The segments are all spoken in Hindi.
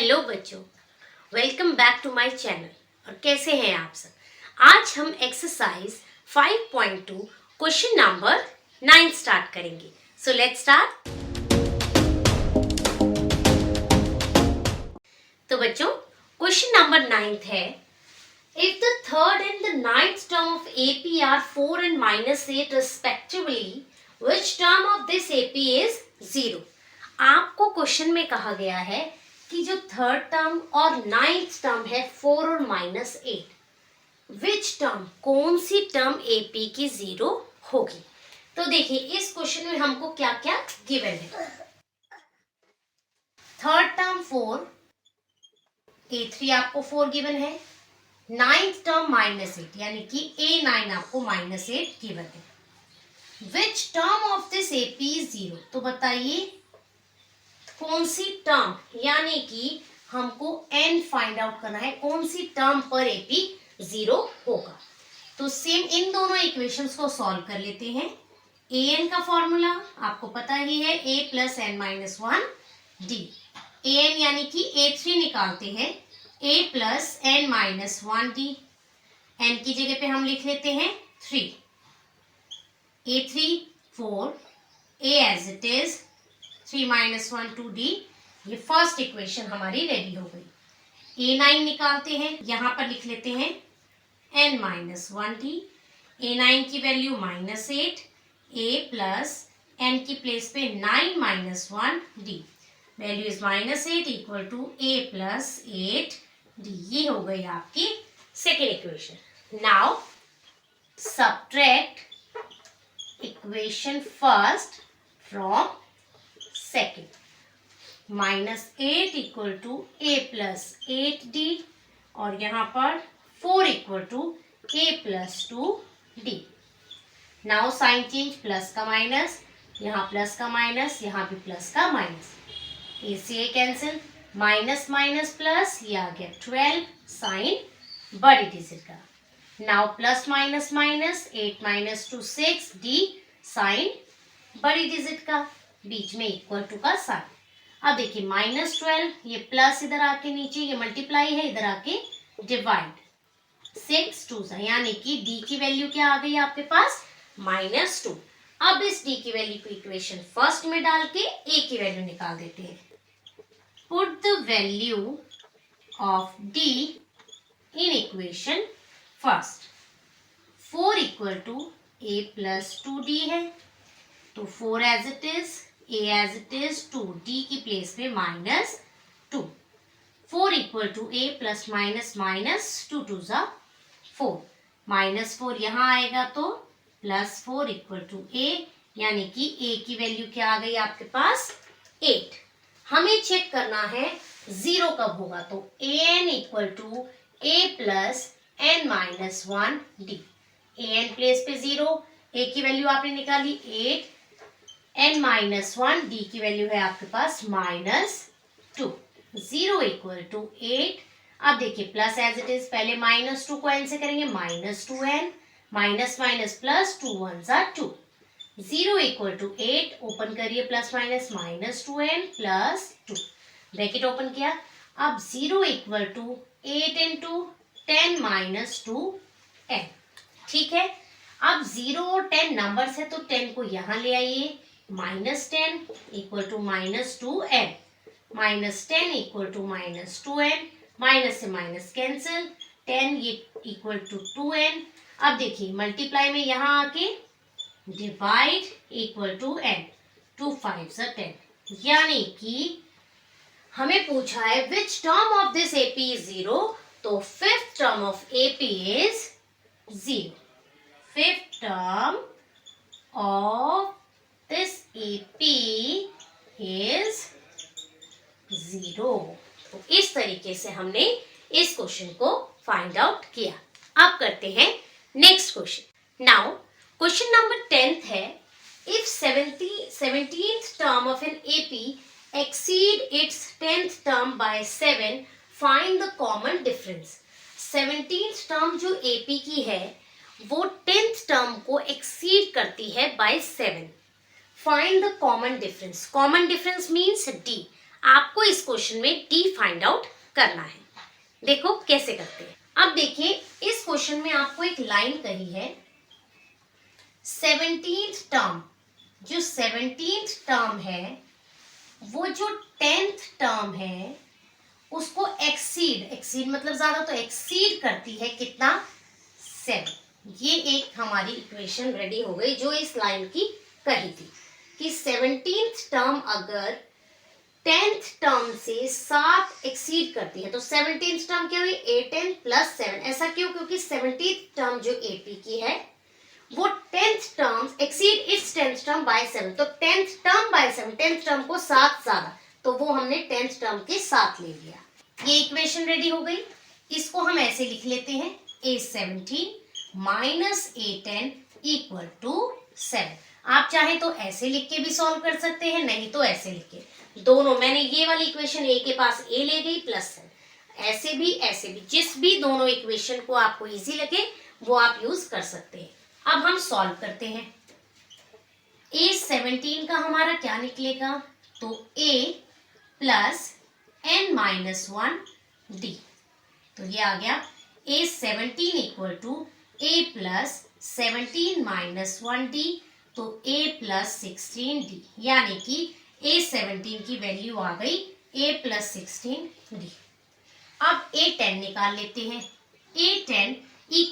हेलो बच्चों, welcome back to my channel. और कैसे हैं आप सब। आज हम एक्सरसाइज 5.2 क्वेश्चन नंबर 9 स्टार्ट करेंगे। So let's start. तो बच्चों, क्वेश्चन नंबर 9 है, if the third and the ninth term of AP are 4 and -8 respectively, which term of this AP is 0? आपको क्वेश्चन में कहा गया है कि जो थर्ड टर्म और नाइन्थ टर्म है 4 और -8, विच टर्म, कौन सी टर्म एपी की 0 होगी। तो देखिए इस क्वेश्चन में हमको क्या क्या गिवन है। थर्ड टर्म 4, A3 आपको 4 गिवन है, नाइन्थ टर्म -8 यानी कि A9 आपको -8 गिवन है। Which term of this AP 0, तो बताइए कौन सी टर्म, यानी कि हमको n फाइंड आउट करना है, कौन सी टर्म पर एपी 0 होगा। तो सेम इन दोनों इक्वेशंस को सॉल्व कर लेते हैं। an का फॉर्मूला आपको पता ही है, a + n-1 d। an यानी कि a3 निकालते हैं, a + n-1 d। n की जगह पे हम लिख लेते हैं 3, a3 4, a as it is 3 - 1 2d। ये फर्स्ट इक्वेशन हमारी रेडी हो गई। a9 निकालते हैं, यहां पर लिख लेते हैं n-1d। a9 की वैल्यू -8, a प्लस n की प्लेस पे 9 - 1d, value is -8 equal to a + 8d। ये हो गई आपकी second equation. Now subtract equation first from second. -8 equal to a + 8d और यहाँ पर 4 equal to a + 2d। Now sign change, plus का माइनस, यहाँ प्लस का माइनस, यहाँ भी प्लस का माइनस, ए से कैंसिल, माइनस माइनस प्लस, ये आ गया 12 साइन बड़ी डिजिट का। Now plus minus minus, 8 - 2 6 d sign बड़ी डिजिट का, बीच में इक्वल टू का साइन। अब देखिए -12, ये प्लस इधर आके नीचे, ये मल्टीप्लाई है, इधर आके डिवाइड, 6 2 यानी कि d की वैल्यू क्या आ गई आपके पास -2। अब इस d की वैल्यू को इक्वेशन फर्स्ट में डाल के a की वैल्यू निकाल देते हैं। Put the value of d in equation first. 4 equal to a + 2d है, तो 4 as it is, a as it is, 2d की प्लेस पे -2। 4 equal to a plus minus 2 2 ज़ा 4, -4 यहाँ आएगा तो +4 इक्वल टू a, यानी कि a की वैल्यू क्या आ गई आपके पास 8। हमें चेक करना है 0 कब होगा, तो an equal to a + n-1 d। an place पे 0, a की वैल्यू आपने निकाली 8, n-1 d की वैल्यू है आपके पास -2। 0 इक्वल टू 8। अब देखिए प्लस एज इट इज, पहले -2 को n से करेंगे, -2n, माइनस माइनस प्लस 2 1 ज़ा 2। 0 इक्वल टू 8, ओपन करिए plus minus -2n + 2, bracket open किया। अब 0 इक्वल टू 8 × 10 - 2n। ठीक है, अब 0 और 10 नंबर्स है तो 10 को यहाँ ले आइए, -10 equal to -2n, -10 equal to -2n, minus से माइनस कैंसिल, 10 ये इक्वल टू 2n। अब देखिए मल्टीप्लाई में यहाँ आके डिवाइड इक्वल टू n, 2 5 ज़ा 10, यानी कि हमें पूछा है which term of this AP is 0, तो fifth term of AP is 0। Fifth term of this AP is 0। तो इस तरीके से हमने इस क्वेश्चन को फाइंड आउट किया। अब करते हैं next question. Now question number 10 है, if 17th term of an AP exceed its 10th term by 7, find the common difference। 17th term जो AP की है वो 10th टर्म को exceed करती है by 7। find the common difference। common difference means D। आपको इस क्वेश्चन में डी फाइंड आउट करना है। देखो कैसे करते हैं। अब देखिए इस क्वेश्चन में आपको एक लाइन कही है 17th टर्म, जो 17th टर्म है वो जो 10th टर्म है उसको एक्सीड मतलब ज्यादा, तो एक्सीड करती है कितना, 7। ये एक हमारी इक्वेशन रेडी हो गई जो इस लाइन की कही थी कि 17th टर्म अगर 10th टर्म से 7 एक्सीड करती है तो 17th टर्म क्या हुई, 8n + 7। ऐसा क्यों, क्योंकि 17th टर्म जो AP की है वो 10th term exceed it's 10th term by 7, तो 10th term by 7, 10th term को 7 ज्यादा, तो वो हमने 10th टर्म के साथ ले लिया। ये इक्वेशन रेडी हो गई। इसको हम ऐसे लिख लेते हैं A17 - A10 = 7। आप चाहे तो ऐसे लिख के भी सॉल्व कर सकते हैं, नहीं तो ऐसे लिख के। दोनों मैंने ये वाली इक्वेशन A के पास A ले गई +7, ऐसे भी जिस भी दोनों इक्वेशन को आपको इजी लगे वो आप यूज कर सकते हैं। अब हम सॉल्व करते हैं। A17 का हमारा क्या निकलेगा, तो A + n - 1 D, तो ये आ गया A17 = A + 17 - 1 D, तो A + 16 D, यानी कि A17 की वैल्यू आ गई A + 16 D। अब A10 निकाल लेते हैं। A10 = A +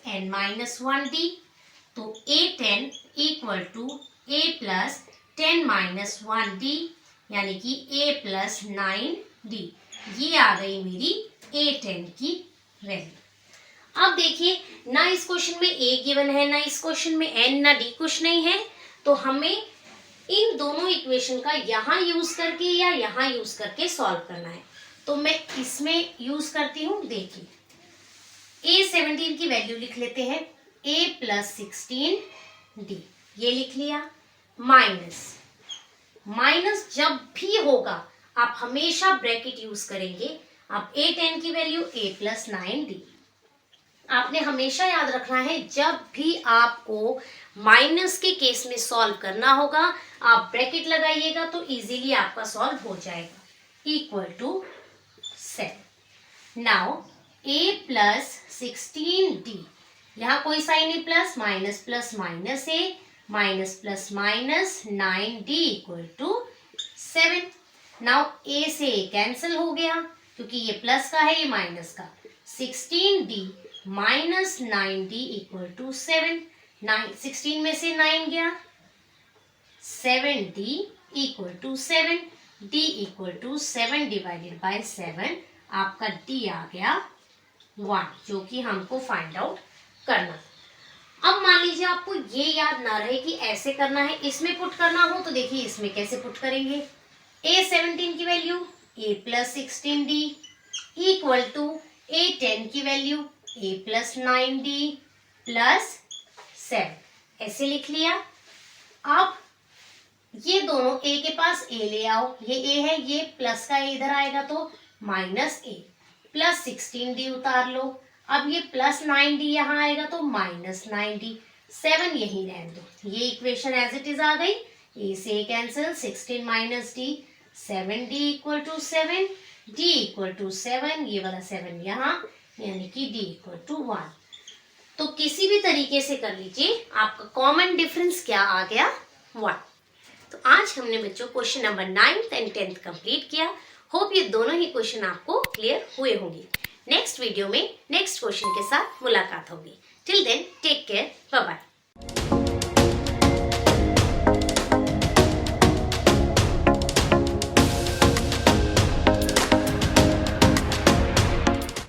n - 1 D, तो A10 = A + 10 - 1 D, यानी कि A + 9 D। ये आ गई मेरी A10 की वैल्यू। अब देखिए ना इस क्वेश्चन में A गिवन है, ना इस क्वेश्चन में n, ना D, कुछ नहीं है, तो हमें इन दोनों इक्वेशन का यहाँ यूज करके या यहाँ यूज करके सॉल्व करना है। तो मैं इसमें यूज करती हूँ। देखिए A17 की वैल्यू लिख लेते हैं A + 16 D, ये लिख लिया। माइनस जब भी होगा आप हमेशा ब्रैकेट यूज करेंगे। अब A10 की वैल्यू A + 9D। आपने हमेशा याद रखना है जब भी आपको माइनस के केस में सॉल्व करना होगा आप ब्रैकेट लगाइएगा तो इजीली आपका सॉल्व हो जाएगा। = 7। नाउ A + 16D, यहाँ कोई साइन नहीं, plus minus A - 9D = 7। Now A से A कैंसिल हो गया क्योंकि ये प्लस का है, ये माइनस का। 16D - 9D = 7। 16 में से 9 गया, 7D = 7। D = 7 / 7, आपका D आ गया 1, जो कि हमको फाइंड आउट करना। अब मान लीजिए आपको ये याद ना रहे कि ऐसे करना है, इसमें पुट करना हो, तो देखिए इसमें कैसे पुट करेंगे। A17 की वैल्यू A + 16D = A10 की वैल्यू A + 9D + 7, ऐसे लिख लिया। अब ये दोनों A के पास A ले आओ, ये A है, ये प्लस का A इधर आएगा तो -A + 16D उतार लो। अब ये + 9D यहाँ आएगा तो -9D, 7 यहीं रहने दो। ये इक्वेशन एज इट इज आ गई। A से कैंसिल, 16 - D, 7D = 7, D = 7, ये वाला 7 यहाँ, यानी कि D = 1। तो किसी भी तरीके से कर लीजिए, आपका कॉमन डिफरेंस क्या आ गया, 1। तो आज हमने बच्चों question number 9th and 10th complete किया। होप ये दोनों ही क्वेश्चन आपको क्लियर हुए होंगे। नेक्स्ट वीडियो में नेक्स्ट क्वेश्चन के साथ मुलाकात होगी। Till then take care, bye bye.